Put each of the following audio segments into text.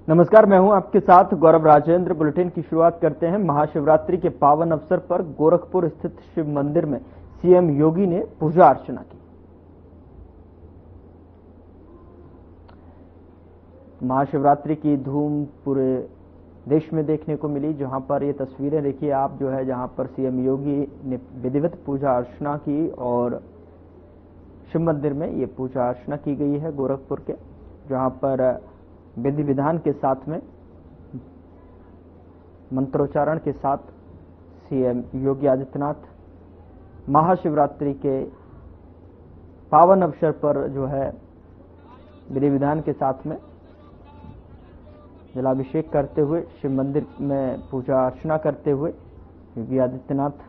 नमस्कार, मैं हूं आपके साथ गौरव राजेंद्र। बुलेटिन की शुरुआत करते हैं। महाशिवरात्रि के पावन अवसर पर गोरखपुर स्थित शिव मंदिर में सीएम योगी ने पूजा अर्चना की। महाशिवरात्रि की धूम पूरे देश में देखने को मिली, जहां पर ये तस्वीरें देखिए आप जो है, जहां पर सीएम योगी ने विधिवत पूजा अर्चना की और शिव मंदिर में ये पूजा अर्चना की गई है गोरखपुर के, जहां पर विधि विधान के साथ में मंत्रोच्चारण के साथ सीएम योगी आदित्यनाथ महाशिवरात्रि के पावन अवसर पर जो है विधि विधान के साथ में जलाभिषेक करते हुए शिव मंदिर में पूजा अर्चना करते हुए योगी आदित्यनाथ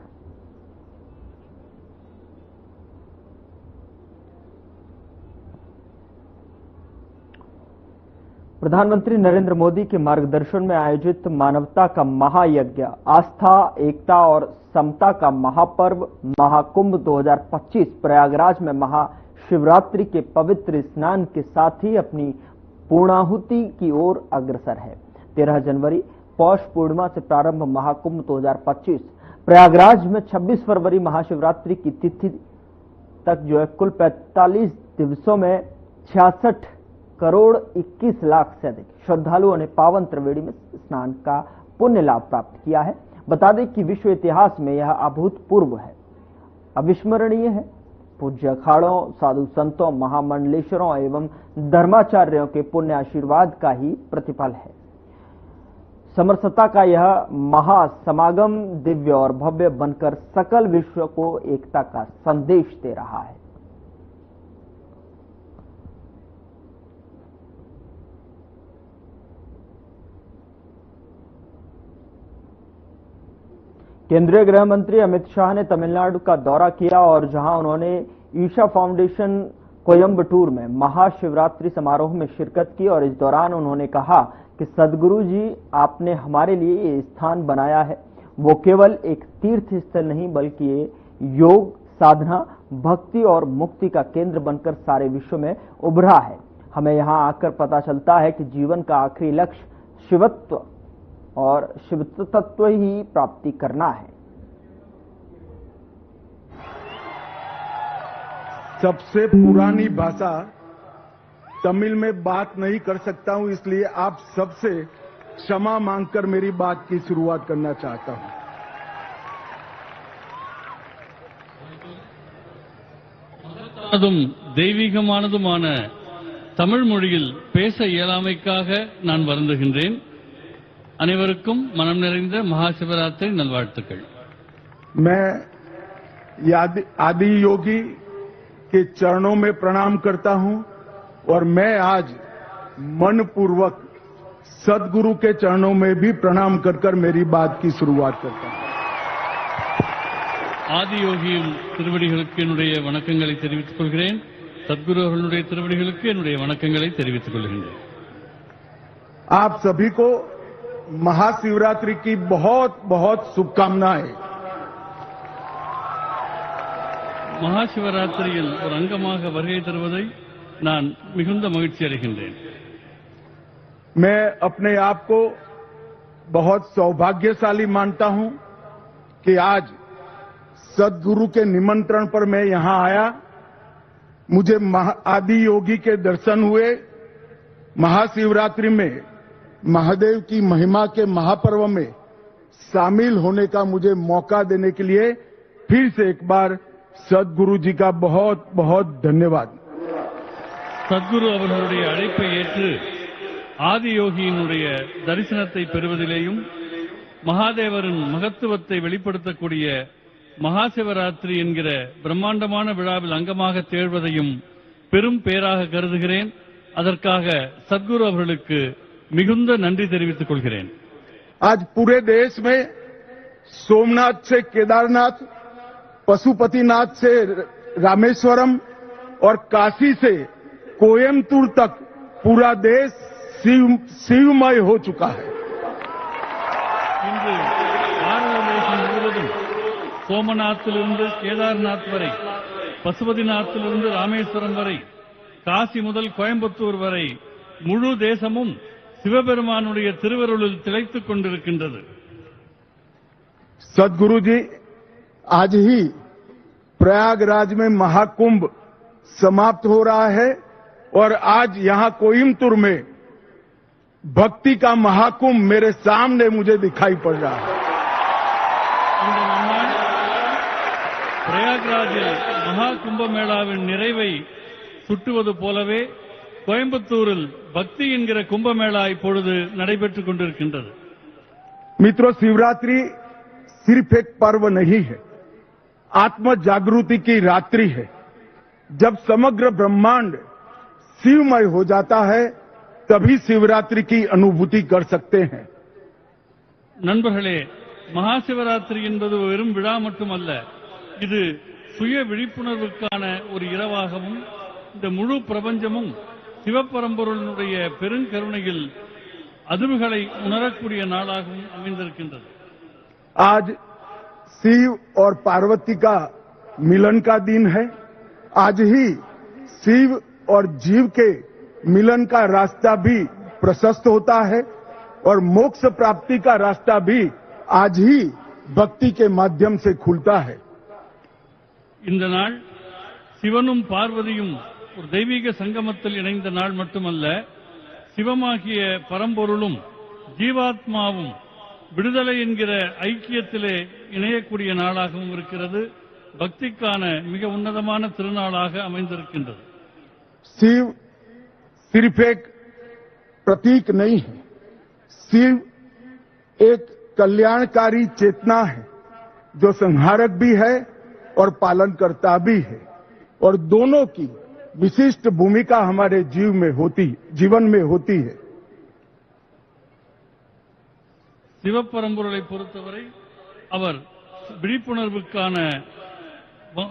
प्रधानमंत्री नरेंद्र मोदी के मार्गदर्शन में आयोजित मानवता का महायज्ञ, आस्था, एकता और समता का महापर्व महाकुंभ 2025 प्रयागराज में महाशिवरात्रि के पवित्र स्नान के साथ ही अपनी पूर्णाहुति की ओर अग्रसर है। 13 जनवरी पौष पूर्णिमा से प्रारंभ महाकुंभ 2025 प्रयागराज में 26 फरवरी महाशिवरात्रि की तिथि तक जो है कुल 45 दिवसों में 66 करोड़ 21 लाख से अधिक श्रद्धालुओं ने पावन त्रिवेणी में स्नान का पुण्य लाभ प्राप्त किया है। बता दें कि विश्व इतिहास में यह अभूतपूर्व है, अविस्मरणीय है। पूज्य अखाड़ों, साधु संतों, महामंडलेश्वरों एवं धर्माचार्यों के पुण्य आशीर्वाद का ही प्रतिफल है। समरसता का यह महासमागम दिव्य और भव्य बनकर सकल विश्व को एकता का संदेश दे रहा है। केंद्रीय गृह मंत्री अमित शाह ने तमिलनाडु का दौरा किया और जहां उन्होंने ईशा फाउंडेशन कोयम्बटूर में महाशिवरात्रि समारोह में शिरकत की और इस दौरान उन्होंने कहा कि सदगुरु जी आपने हमारे लिए ये स्थान बनाया है, वो केवल एक तीर्थ स्थल नहीं बल्कि ये योग, साधना, भक्ति और मुक्ति का केंद्र बनकर सारे विश्व में उभरा है। हमें यहाँ आकर पता चलता है कि जीवन का आखिरी लक्ष्य शिवत्व और शिव तत्व ही प्राप्ति करना है। सबसे पुरानी भाषा तमिल में बात नहीं कर सकता हूं, इसलिए आप सबसे क्षमा मांगकर मेरी बात की शुरुआत करना चाहता हूं। தெய்வீகமானதுமான தமிழ் மொழியில் பேச இயலாமைக்காக நான் வருந்துகின்றேன். அனைவருக்கும் மனம் நிறைந்த महाशिवरात्रि नलवाழ்த்துக்கள்। मैं आदि योगी के चरणों में प्रणाम करता हूं और मैं आज मनपूर्वक सदगुरु के चरणों में भी प्रणाम कर मेरी बात की शुरुआत करता हूं। ஆதி யோகியின் திருவடிகளுக்கு என்னுடைய வணக்கங்களை தெரிவித்துக் கொள்கிறேன். சத்குரு அவர்களுடைய திருவடிகளுக்கு என்னுடைய வணக்கங்களை தெரிவித்துக் கொள்கிறேன்। आप सभी को महाशिवरात्रि की बहुत बहुत शुभकामनाएं। महाशिवरात्रिயில் ஒரு அங்கமாக வருகை தருவதை நான் மிகுந்த மகிழ்ச்சி அடைகின்றேன்। मैं अपने आप को बहुत सौभाग्यशाली मानता हूं कि आज सदगुरु के निमंत्रण पर मैं यहां आया। मुझे आदि योगी के दर्शन हुए। महाशिवरात्रि में महादेव की महिमा के महापर्व में शामिल होने का मुझे मौका देने के लिए फिर से एक बार सदगुरु जी का बहुत बहुत धन्यवाद। சத்குரு அவர்களுடைய அழைப்பை ஏற்று ஆதி யோகியினுடைய தரிசனத்தை பெறுவதிலேயும் மகாதேவரின் மகத்துவத்தை வெளிப்படுத்தக்கூடிய மகாசிவராத்திரி என்கிற பிரம்மாண்டமான விழாவில் அங்கமாக திகழ்வதையும் பெரும் பேராக கருதுகிறேன்। அதற்காக சத்குரு அவர்களுக்கு मिगुंद नंदी தெரிவித்துக் கொள்கிறேன்। आज पूरे देश में सोमनाथ से केदारनाथ, पशुपतिनाथ से रामेश्वरम और काशी से कोयम्बटूर तक पूरा देश शिवमय हो चुका है। இன்று பாரத தேசம் முழுவதும் சோமநாத்திலிருந்து கேதார்நாத் வரை, பசுபதிநாத்திலிருந்து ராமேஸ்வரம் வரை, காசி முதல் கோயம்புத்தூர் வரை முழு தேசமும் சிவபெருமானுடைய திருவருளில் திளைத்துக் கொண்டிருக்கின்றது. सदगुरु जी, आज ही प्रयागराज में महाकुंभ समाप्त हो रहा है और आज यहां कोयम्बतूर में भक्ति का महाकुंभ मेरे सामने मुझे दिखाई पड़ रहा है. இந்த நன்னாள் பிரயாக்ராஜில் மகா கும்பமேளாவின் நிறைவை சுட்டுவது போலவே கோயம்புத்தூரில் பக்தி என்கிற கும்பமேளா இப்பொழுது நடைபெற்றுக் கொண்டிருக்கின்றது. मित्रों, शिवरात्रि सिर्फ एक पर्व नहीं है, आत्म जागृति की रात्रि है. जब समग्र ब्रह्मांड शिवमय हो जाता है तभी शिवरात्रि की अनुभूति कर सकते हैं. நண்பர்களே, மகா சிவராத்திரி என்பது வெறும் விழா மட்டுமல்ல, இது சுய விழிப்புணர்வுக்கான ஒரு இரவாகவும் இந்த முழு பிரபஞ்சமும் சிவபரம்பொருளினுடைய பெருங்கருணையில் அதிர்வுகளை உணரக்கூடிய நாளாகவும் அமைந்திருக்கின்றது. आज शिव और पार्वती का मिलन का दिन है. आज ही शिव और जीव के मिलन का रास्ता भी प्रशस्त होता है और मोक्ष प्राप्ति का रास्ता भी आज ही भक्ति के माध्यम से खुलता है. இந்த நாள் சிவனும் பார்வதியும் ஒரு தெய்வீக சங்கமத்தில் இணைந்த நாள் மட்டுமல்ல, சிவமாகிய பரம்பொருளும் ஜீவாத்மாவும் விடுதலை என்கிற ஐக்கியத்திலே இணையக்கூடிய நாளாகவும் இருக்கிறது. பக்திக்கான மிக உன்னதமான திருநாளாக அமைந்திருக்கின்றது. शिव सिर्फ एक प्रतीक नहीं है, शिव एक कल्याणकारी चेतना है जो संहारक भी है और पालनकर्ता भी है, और दोनों की विशिष्ट भूमिका हमारे जीवन में होती है. சிவபரம்பொருளை பொறுத்தவரை அவர் விழிப்புணர்வுக்கான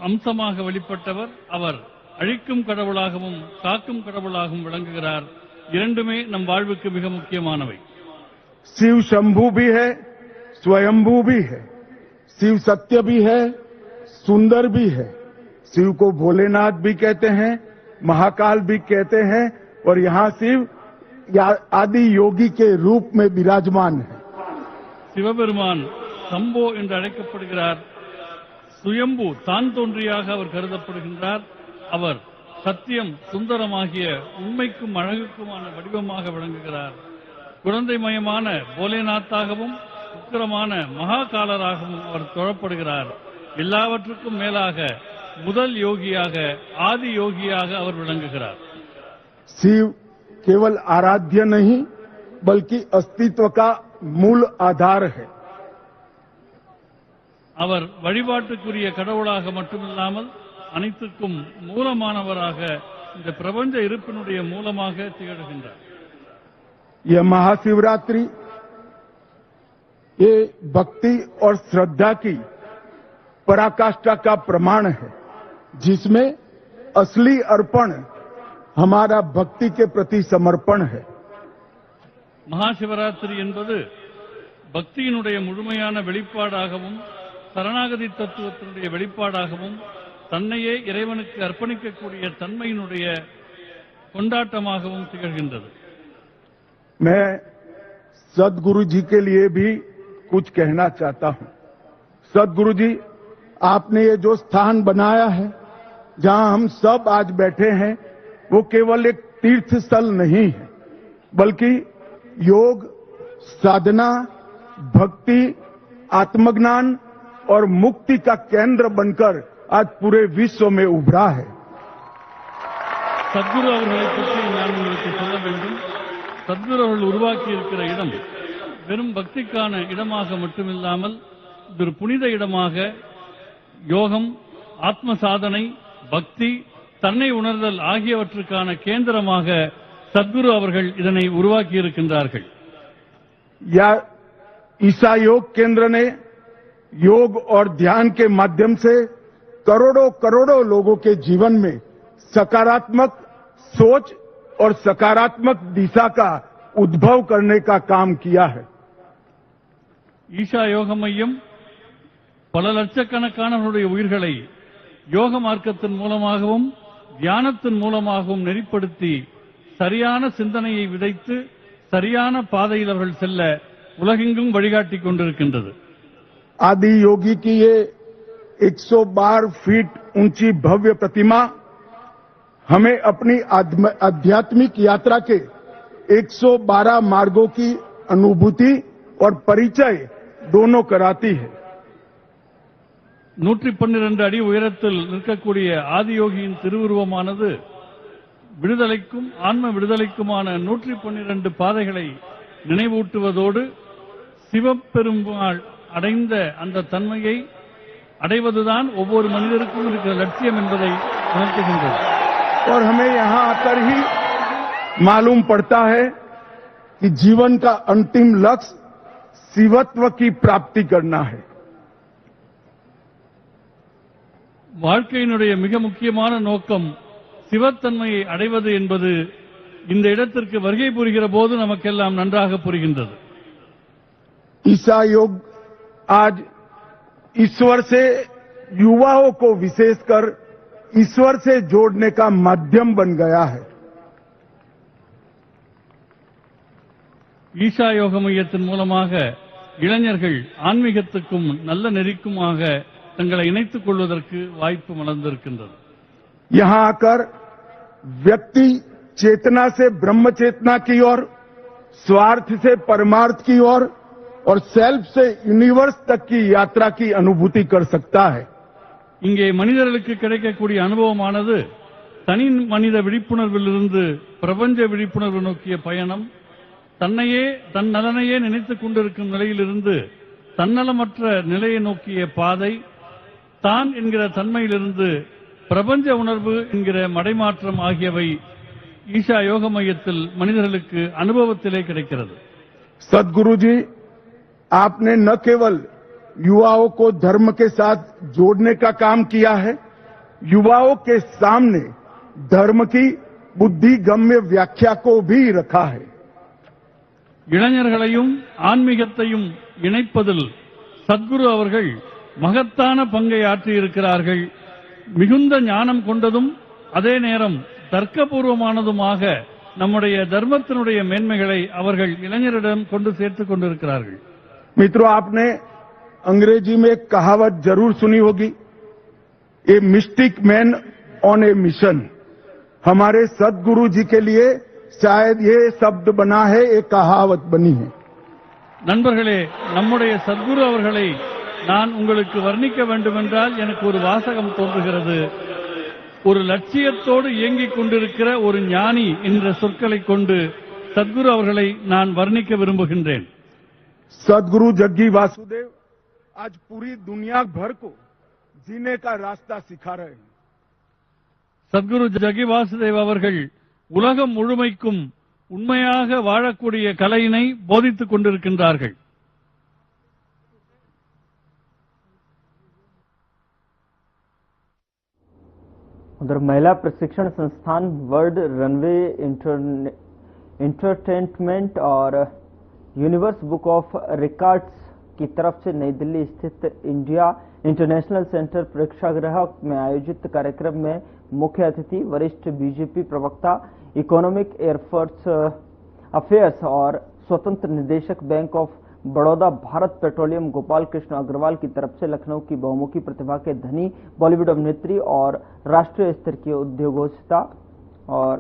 அம்சமாக வெளிப்பட்டவர். அவர் அழிக்கும் கடவுளாகவும் காக்கும் கடவுளாகவும் விளங்குகிறார். இரண்டுமே நம் வாழ்வுக்கு மிக முக்கியமானவை. शिव शंभू भी है, स्वयंभू भी है. शिव सत्य भी है, सुंदर भी है. शिव को भोलेनाथ भी कहते हैं, महाकाल भी कहते हैं, और यहाँ शिव आदि योगी के रूप में विराजमान है. சிவபெருமான் சம்போ என்று அழைக்கப்படுகிறார். சுயம்பு தான் தோன்றியாக அவர் கருதப்படுகின்றார். அவர் சத்தியம், சுந்தரமாகிய உண்மைக்கும் அழகுக்குமான வடிவமாக விளங்குகிறார். குழந்தைமயமான போலேநாத்தாகவும் உக்கிரமான மகாகாலராகவும் அவர் தொழப்படுகிறார். எல்லாவற்றுக்கும் மேலாக முதல் யோகியாக, ஆதி யோகியாக அவர் விளங்குகிறார். शिव केवल आराध्य नहीं बल्कि अस्तित्व का मूल आधार है. அவர் வழிபாட்டுக்குரிய கடவுளாக மட்டுமில்லாமல் அனைத்துக்கும் மூலமானவராக, இந்த பிரபஞ்ச இருப்பினுடைய மூலமாக திகழ்கின்றார். यह महाशिवरात्रि ये भक्ति और श्रद्धा की पराकाष्ठा का प्रमाण है, जिसमें असली अर्पण हमारा भक्ति के प्रति समर्पण है. மகாசிவராத்திரி என்பது பக்தியினுடைய முழுமையான வெளிப்பாடாகவும் சரணாகதி தத்துவத்தினுடைய வெளிப்பாடாகவும் தன்னையே இறைவனுக்கு அர்ப்பணிக்கக்கூடிய தன்மையினுடைய கொண்டாட்டமாகவும் திகழ்கின்றது. मैं सदगुरु जी के लिए भी कुछ कहना चाहता हूं. सदगुरु जी, आपने ये जो स्थान बनाया है जहां हम सब आज बैठे हैं, वो केवल एक तीर्थ स्थल नहीं है, बल्कि योग, साधना, भक्ति, आत्मज्ञान और मुक्ति का केंद्र बनकर आज पूरे विश्व में उभरा है. சத்குரு அவர்களை பற்றி நான் உங்களுக்கு சொல்ல வேண்டும். சத்குரு அவர்கள் உருவாக்கி இருக்கிற இடம் வெறும் பக்திக்கான இடமாக மட்டுமில்லாமல் ஒரு புனித இடமாக யோகம், ஆத்ம சாதனை, பக்தி, தன்னை உணர்தல் ஆகியவற்றுக்கான கேந்திரமாக சத்குரு அவர்கள் இதனை உருவாக்கி இருக்கின்றார்கள். ईसा योग केंद्र ने योग और ध्यान के माध्यम से करोड़ों करोड़ों लोगों के जीवन में सकारात्मक सोच और सकारात्मक दिशा का उद्भव करने का काम किया है. ஈஷா யோக மையம் பல லட்சக்கணக்கானவருடைய உயிர்களை யோக மார்க்கத்தின் மூலமாகவும் தியானத்தின் மூலமாகவும் நெறிப்படுத்தி சரியான சிந்தனையை விதைத்து சரியான பாதையில் அவர்கள் செல்ல உலகெங்கும் வழிகாட்டிக் கொண்டிருக்கின்றது. आदि योगी की ये 112 फीट ऊंची भव्य प्रतिमा हमें अपनी आध्यात्मिक यात्रा के 112 मार्गों की अनुभूति और परिचय दोनों कराती है. 112 அடி உயரத்தில் நிற்கக்கூடிய ஆதியோகியின் திருவுருவமானது விடுதலைக்கும் ஆன்ம விடுதலைக்குமான 112 பாதைகளை நினைவூட்டுவதோடு சிவபெருமாள் அடைந்த அந்த தன்மையை அடைவதுதான் ஒவ்வொரு மனிதருக்கும் இருக்கிற லட்சியம் என்பதை உணர்த்துகின்றது. और हमें यहां आकर ही मालूम पड़ता है कि जीवन का अंतिम लक्ष्य शिवत्व की प्राप्ति करना है. வாழ்க்கையினுடைய மிக முக்கியமான நோக்கம் சிவத்தன்மையை அடைவது என்பது இந்த இடத்திற்கு வருகை புரிகிற போது நமக்கெல்லாம் நன்றாக புரிகின்றது. ईसा योग आज ईश्वर से युवाओं को विशेषकर ईश्वर से जोड़ने का माध्यम बन गया है. ஈஷா யோக மையத்தின் மூலமாக இளைஞர்கள் ஆன்மீகத்துக்கும் நல்ல நெறிக்குமாக தங்களை இணைத்துக் கொள்வதற்கு வாய்ப்பு மலர்ந்திருக்கின்றது. यहां आकर व्यक्ति चेतना से ब्रह्म चेतना की ओर, स्वार्थ से परमार्थ की ओर और सेल्फ से यूनिवर्स तक की यात्रा की अनुभूति कर सकता है. இங்கே மனிதர்களுக்கு கிடைக்கக்கூடிய அனுபவமானது தனி மனித விழிப்புணர்விலிருந்து பிரபஞ்ச விழிப்புணர்வு நோக்கிய பயணம், தன்னையே தன் நலனையே நினைத்துக் கொண்டிருக்கும் நிலையிலிருந்து தன்னலமற்ற நிலையை நோக்கிய பாதை, தான் என்கிற தன்மையிலிருந்து பிரபஞ்ச உணர்வு என்கிற மடைமாற்றம் ஆகியவை ஈஷா யோக மையத்தில் மனிதர்களுக்கு அனுபவத்திலே கிடைக்கிறது. सदगुरु जी, आपने न केवल युवाओं को धर्म के साथ जोड़ने का काम किया है, युवाओं के सामने धर्म की बुद्धिगम्य व्याख्या को भी रखा है. இளைஞர்களையும் ஆன்மீகத்தையும் இணைப்பதில் சத்குரு அவர்கள் மகத்தான பங்கை ஆற்றியிருக்கிறார்கள். மிகுந்த ஞானம் கொண்டதும் அதே நேரம் தர்க்கபூர்வமானதுமாக நம்முடைய தர்மத்தினுடைய மேன்மைகளை அவர்கள் இளைஞரிடம் கொண்டு சேர்த்துக் கொண்டிருக்கிறார்கள். मित्रों, आपने अंग्रेजी में एक कहावत जरूर सुनी होगी, a mystic man on A mission. हमारे सदगुरु जी के लिए शायद ये शब्द बना है, एक कहावत बनी है. நண்பர்களே, நம்முடைய சத்குரு அவர்களை நான் உங்களுக்கு வர்ணிக்க வேண்டுமென்றால் எனக்கு ஒரு வாசகம் தோன்றுகிறது. ஒரு லட்சியத்தோடு இயங்கிக் கொண்டிருக்கிற ஒரு ஞானி என்ற சொற்களை கொண்டு சத்குரு அவர்களை நான் வர்ணிக்க விரும்புகின்றேன். सदगुरु जग्गी वासुदेव आज पूरी दुनिया भर को जीने का रास्ता सिखा रहे हैं. சத்குரு ஜகி வாசுதேவ் அவர்கள் உலகம் முழுமைக்கும் உண்மையாக வாழக்கூடிய கலையினை போதித்துக் கொண்டிருக்கின்றார்கள். उधर महिला प्रशिक्षण संस्थान वर्ल्ड रनवे इंटरटेनमेंट और यूनिवर्स बुक ऑफ रिकॉर्ड्स की तरफ से नई दिल्ली स्थित इंडिया इंटरनेशनल सेंटर प्रेक्षागृह में आयोजित कार्यक्रम में मुख्य अतिथि वरिष्ठ बीजेपी प्रवक्ता, इकोनॉमिक अफेयर्स और स्वतंत्र निदेशक Bank of Baroda Bharat Petroleum Gopal Krishna Agarwal की तरफ से लखनऊ की बहुमुखी प्रतिभा के धनी बॉलीवुड अभिनेत्री और राष्ट्रीय स्तर की उद्योगस्था और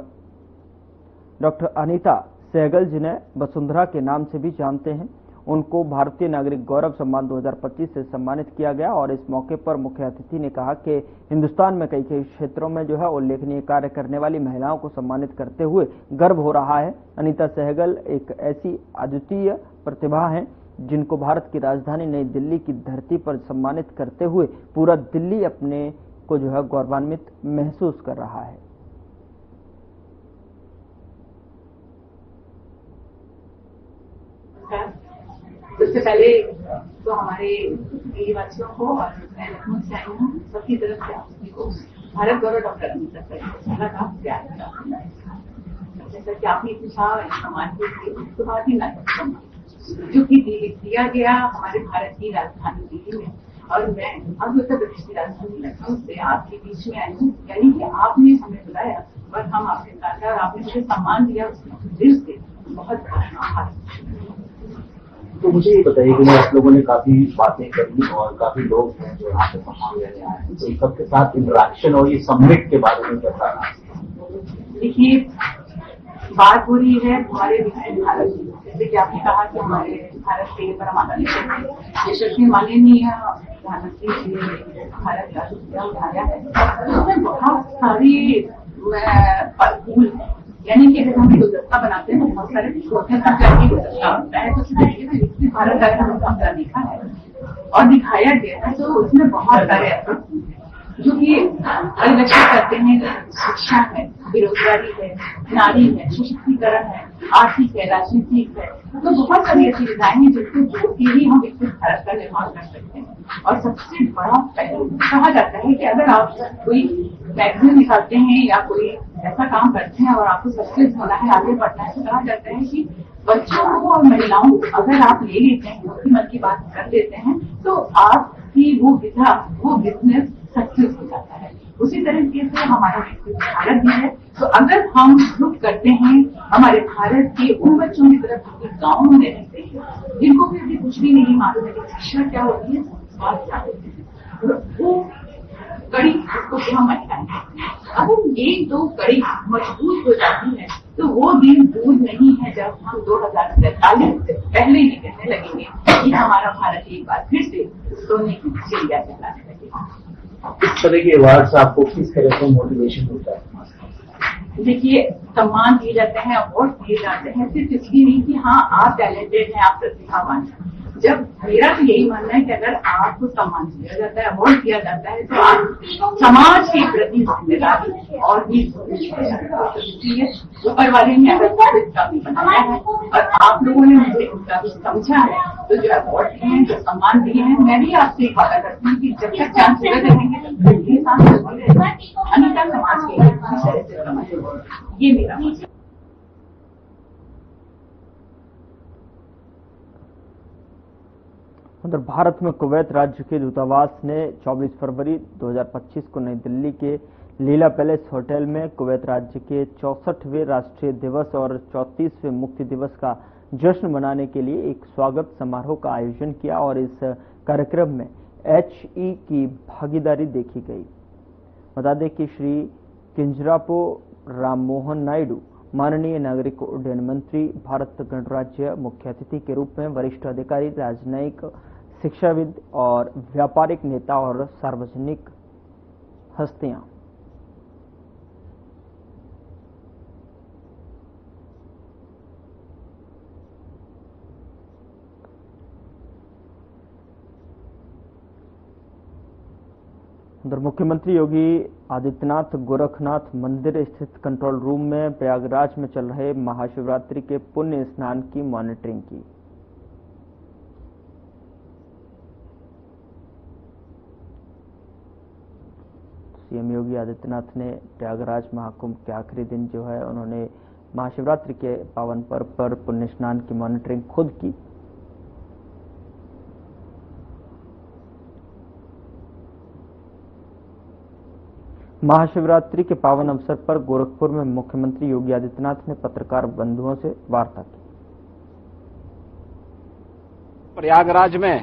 डॉक्टर अनीता सहगल, जिन्हें वसुंधरा के नाम से भी जानते हैं, उनको भारतीय नागरिक गौरव सम्मान 2025 से सम्मानित किया गया। और इस मौके पर मुख्य अतिथि ने कहा कि हिंदुस्तान में कई क्षेत्रों में जो है उल्लेखनीय कार्य करने वाली महिलाओं को सम्मानित करते हुए गर्व हो रहा है। अनीता सहगल एक ऐसी अद्वितीय प्रतिभा हैं जिनको भारत की राजधानी नई दिल्ली की धरती पर सम्मानित करते हुए पूरा दिल्ली अपने को जो है गौरवान्वित महसूस कर रहा है। सबसे पहले तो हमारे देशवासियों को और मैं लखनऊ से आई हूँ, सबकी तरफ से आप सभी को भारत गौरव डॉक्टर अनीता सहगल का प्यार। जैसा कि आपने पूछा समाज के लिए तो भारतीय नागरिक जो कि दिया गया हमारे भारत की राजधानी दिल्ली में, और मैं अब उत्तर प्रदेश की राजधानी लखनऊ से आपके बीच में आई हूँ। यानी कि आपने हमें बुलाया और हम आपके साथ और आपने मुझे सम्मान दिया, उसमें दिल से बहुत आभार। तो मुझे ये बताइए कि आप लोगों ने काफी बातें करी और काफी लोग हैं जो यहाँ पे सामान लेने आए हैं, तो सबके साथ इंटरेक्शन और ये समिट के बारे में बताना। देखिए, बात हो रही है हमारे विकसित भारत की, जैसे कि आपने कहा कि हमारे भारत के परमाणु यशस्वी माननीय प्रधानमंत्री जी ने भारत का सुझाव उठाया है, उसमें बहुत सारी फूल, यानी कि अगर हम गुलदस्ता बनाते हैं तो बहुत सारे छोटे सा करके गुलदस्ता होता है, तो उसमें विकसित भारत का हमने देखा है और दिखाया गया है। तो उसमें बहुत सारे एफर्ट जो कि परिलक्षित करते हैं, शिक्षा है, बेरोजगारी है, नारी है, सशक्तिकरण है, आर्थिक है, राजनीतिक है, तो बहुत सारी ऐसी सुविधाएं हैं जिनको जोड़ के ही हम विकसित भारत का निर्माण कर सकते हैं। और सबसे बड़ा पहलू कहा जाता है कि अगर आप कोई मैगजीन निकालते हैं या कोई ऐसा काम करते हैं और आपको सक्सेस होना है, आगे बढ़ना है, तो कहा जाता है कि बच्चों को और महिलाओं को अगर आप ले लेते हैं, उनकी मन की बात कर देते हैं, तो आपकी वो विधा, वो बिजनेस सक्सेस हो जाता है। उसी तरीके से हमारा विकसित भारत भी है। तो अगर हम रुक करते हैं हमारे भारत के उन बच्चों की तरफ जो गाँव में रहते हैं, जिनको भी अभी कुछ भी नहीं मालूम है कि शिक्षा क्या होती है, संस्कार क्या होते हैं, वो कड़ी उसको हम मचाएंगे। अगर ये दो कड़ी मजबूत हो जाती है तो वो दिन दूर नहीं है जब हम 2047 से पहले ही कहने लगेंगे कि हमारा भारत एक बार फिर से सोने की चिड़िया कहलाने लगेगा। इस तरह के अवार्ड से आपको किस तरह से मोटिवेशन होता है? देखिए, सम्मान दिए जाते हैं, अवार्ड दिए जाते हैं, सिर्फ इसलिए नहीं कि हाँ आप टैलेंटेड हैं, आप प्रतिभावान हैं। जब मेरा तो यही मानना है कि अगर आपको सम्मान दिया जाता है, अवार्ड दिया जाता है, तो आप समाज के प्रति जिम्मेदारी और भी इसलिए ऊपर वाले ने अगर इसका भी बनाया है और आप लोगों ने मुझे उसका भी समझा है, तो जो अवार्ड दिए हैं, जो सम्मान दिए हैं, मैं भी आपसे एक वादा करती हूँ कि जब तक चांस पूरे रहेंगे तब तक ये काम चलती रहेगी, अन्यथा समाज के लिए किसी तरह से समझ, ये मेरा मतलब। उधर भारत में कुवैत राज्य के दूतावास ने 24 फरवरी 2025 को नई दिल्ली के लीला पैलेस होटल में कुवैत राज्य के 64वें राष्ट्रीय दिवस और 34वें मुक्ति दिवस का जश्न मनाने के लिए एक स्वागत समारोह का आयोजन किया और इस कार्यक्रम में HE की भागीदारी देखी गई। बता दें कि श्री किंजरापो राममोहन नायडू माननीय नागरिक उड्डयन मंत्री, भारत गणराज्य मुख्य अतिथि के रूप में वरिष्ठ अधिकारी, राजनयिक, शिक्षाविद और व्यापारिक नेता और सार्वजनिक हस्तियां। उधर मुख्यमंत्री योगी आदित्यनाथ गोरखनाथ मंदिर स्थित कंट्रोल रूम में प्रयागराज में चल रहे महाशिवरात्रि के पुण्य स्नान की मॉनिटरिंग की। सीएम योगी आदित्यनाथ ने प्रयागराज महाकुंभ के आखिरी दिन जो है उन्होंने महाशिवरात्रि के पावन पर्व पर पुण्य स्नान की मॉनिटरिंग खुद की। महाशिवरात्रि के पावन अवसर पर गोरखपुर में मुख्यमंत्री योगी आदित्यनाथ ने पत्रकार बंधुओं से वार्ता की। प्रयागराज में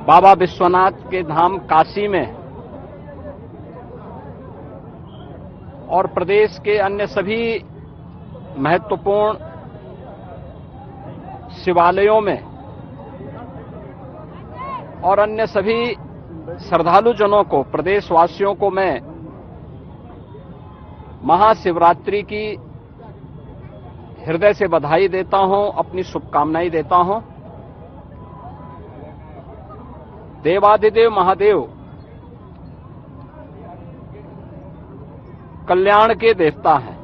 बाबा विश्वनाथ के धाम काशी में और प्रदेश के अन्य सभी महत्वपूर्ण शिवालयों में और अन्य सभी श्रद्धालु जनों को, प्रदेशवासियों को मैं महाशिवरात्रि की हृदय से बधाई देता हूं, अपनी शुभकामनाएं देता हूं। देवाधिदेव महादेव कल्याण के देवता हैं,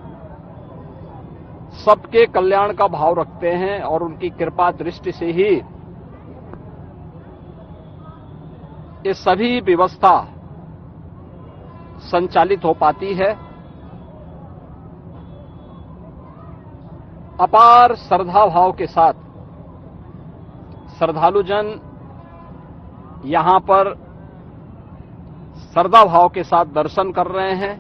सबके कल्याण का भाव रखते हैं और उनकी कृपा दृष्टि से ही ये सभी व्यवस्था संचालित हो पाती है। अपार श्रद्धा भाव के साथ श्रद्धालु जन यहां पर श्रद्धा भाव के साथ दर्शन कर रहे हैं।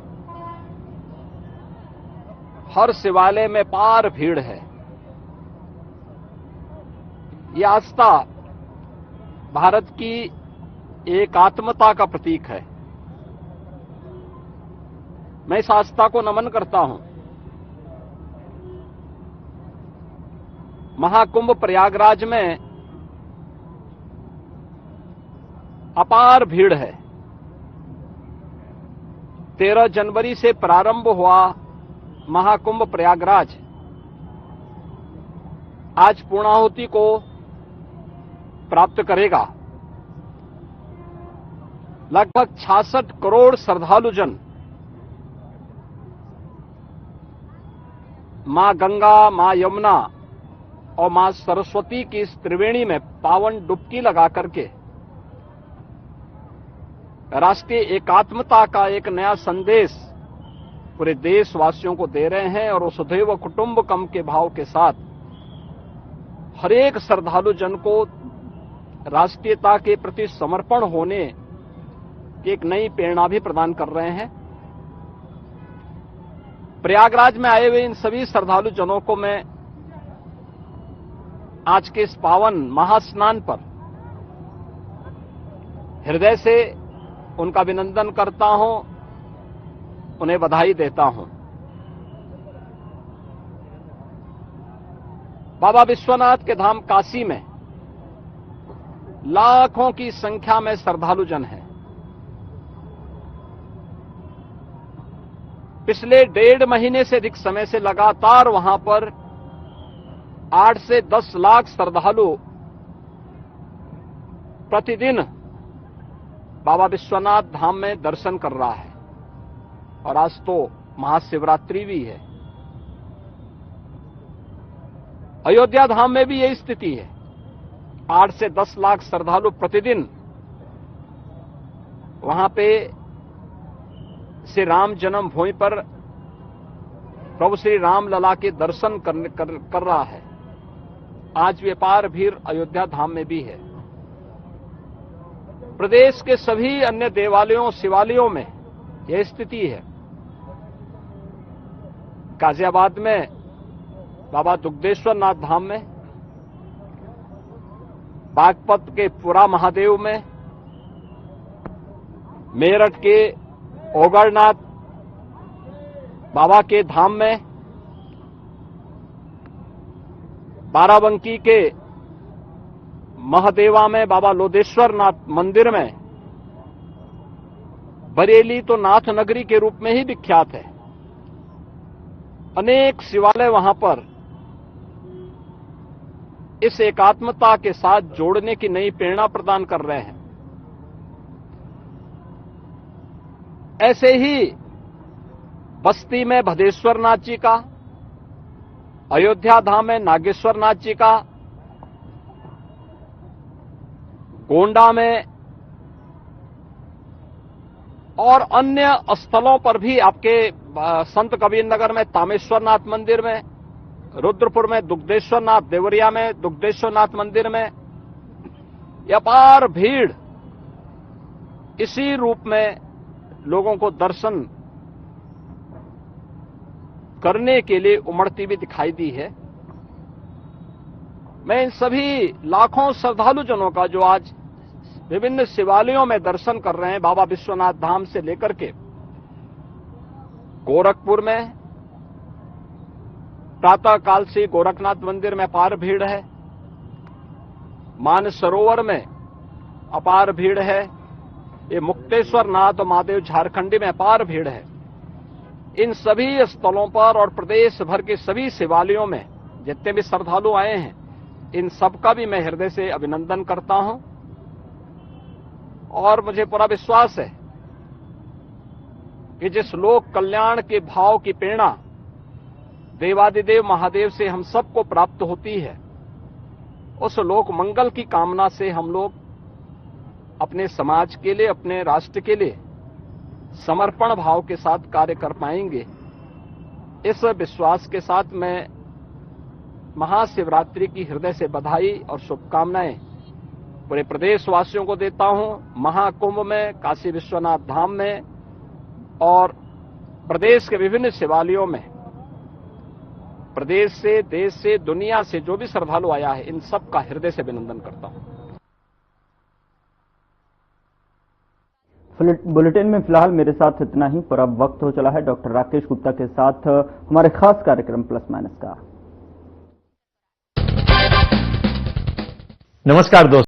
हर शिवालय में पार भीड़ है। यह आस्था भारत की एकात्मता का प्रतीक है। मैं इस आस्था को नमन करता हूं। महाकुंभ प्रयागराज में अपार भीड़ है। 13 जनवरी से प्रारंभ हुआ महाकुंभ प्रयागराज आज पूर्णाहुति को प्राप्त करेगा। लगभग 66 करोड़ श्रद्धालुजन मां गंगा, मां यमुना और मां सरस्वती की इस त्रिवेणी में पावन डुबकी लगा करके राष्ट्रीय एकात्मता का एक नया संदेश पूरे देशवासियों को दे रहे हैं और वसुधैव कुटुंबकम के भाव के साथ हर एक श्रद्धालु जन को राष्ट्रीयता के प्रति समर्पण होने की एक नई प्रेरणा भी प्रदान कर रहे हैं। प्रयागराज में आए हुए इन सभी श्रद्धालु जनों को मैं आज के इस पावन महास्नान पर हृदय से उनका अभिनंदन करता हूं, उन्हें बधाई देता हूं। बाबा विश्वनाथ के धाम काशी में लाखों की संख्या में श्रद्धालु जन हैं। पिछले 1.5 महीने से अधिक समय से लगातार वहां पर 8 से 10 लाख श्रद्धालु प्रतिदिन बाबा विश्वनाथ धाम में दर्शन कर रहा है और आज तो महाशिवरात्रि भी है। अयोध्या धाम में भी यही स्थिति है। 8 से 10 लाख श्रद्धालु प्रतिदिन वहां पे श्री राम जन्मभूमि पर प्रभु श्री राम लला के दर्शन कर रहा है। आज व्यापार भीड़ अयोध्या धाम में भी है। प्रदेश के सभी अन्य देवालयों शिवालयों में यह स्थिति है। गाजियाबाद में बाबा दुग्धेश्वर नाथ धाम में, बागपत के पुरा महादेव में, मेरठ के ओगरनाथ बाबा के धाम में, बाराबंकी के महादेवा में बाबा लोदेश्वर नाथ मंदिर में, बरेली तो नाथ नगरी के रूप में ही विख्यात है। अनेक शिवालय वहां पर इस एकात्मता के साथ जोड़ने की नई प्रेरणा प्रदान कर रहे हैं। ऐसे ही बस्ती में भदेश्वर नाथ जी का, अयोध्या धाम में नागेश्वर नाथ जी का, गोंडा में और अन्य स्थलों पर भी आपके संत कबीर नगर में तामेश्वर नाथ मंदिर में, रुद्रपुर में दुग्धेश्वर नाथ, देवरिया में दुग्धेश्वर नाथ मंदिर में अपार भीड़ इसी रूप में लोगों को दर्शन करने के लिए उमड़ती भी दिखाई दी है। मैं इन सभी लाखों श्रद्धालु जनों का जो आज विभिन्न शिवालयों में दर्शन कर रहे हैं, बाबा विश्वनाथ धाम से लेकर के गोरखपुर में प्रातः काल से गोरखनाथ मंदिर में अपार भीड़ है, मानसरोवर में अपार भीड़ है, ये मुक्तेश्वर नाथ और महादेव झारखंडी में अपार भीड़ है। इन सभी स्थलों पर और प्रदेश भर के सभी शिवालयों में जितने भी श्रद्धालु आए हैं, इन सबका भी मैं हृदय से अभिनंदन करता हूं और मुझे पूरा विश्वास है कि जिस लोक कल्याण के भाव की प्रेरणा देवादिदेव महादेव से हम सबको प्राप्त होती है, उस लोक मंगल की कामना से हम लोग अपने समाज के लिए, अपने राष्ट्र के लिए समर्पण भाव के साथ कार्य कर पाएंगे। इस विश्वास के साथ मैं महाशिवरात्रि की हृदय से बधाई और शुभकामनाएं पूरे प्रदेशवासियों को देता हूं। महाकुंभ में, काशी विश्वनाथ धाम में और प्रदेश के विभिन्न शिवालयों में प्रदेश से, देश से, दुनिया से जो भी श्रद्धालु आया है, इन सब का हृदय से अभिनंदन करता हूं। बुलेटिन में फिलहाल मेरे साथ इतना ही, पर अब वक्त हो चला है डॉक्टर राकेश गुप्ता के साथ हमारे खास कार्यक्रम प्लस माइनस का। नमस्कार दोस्तों।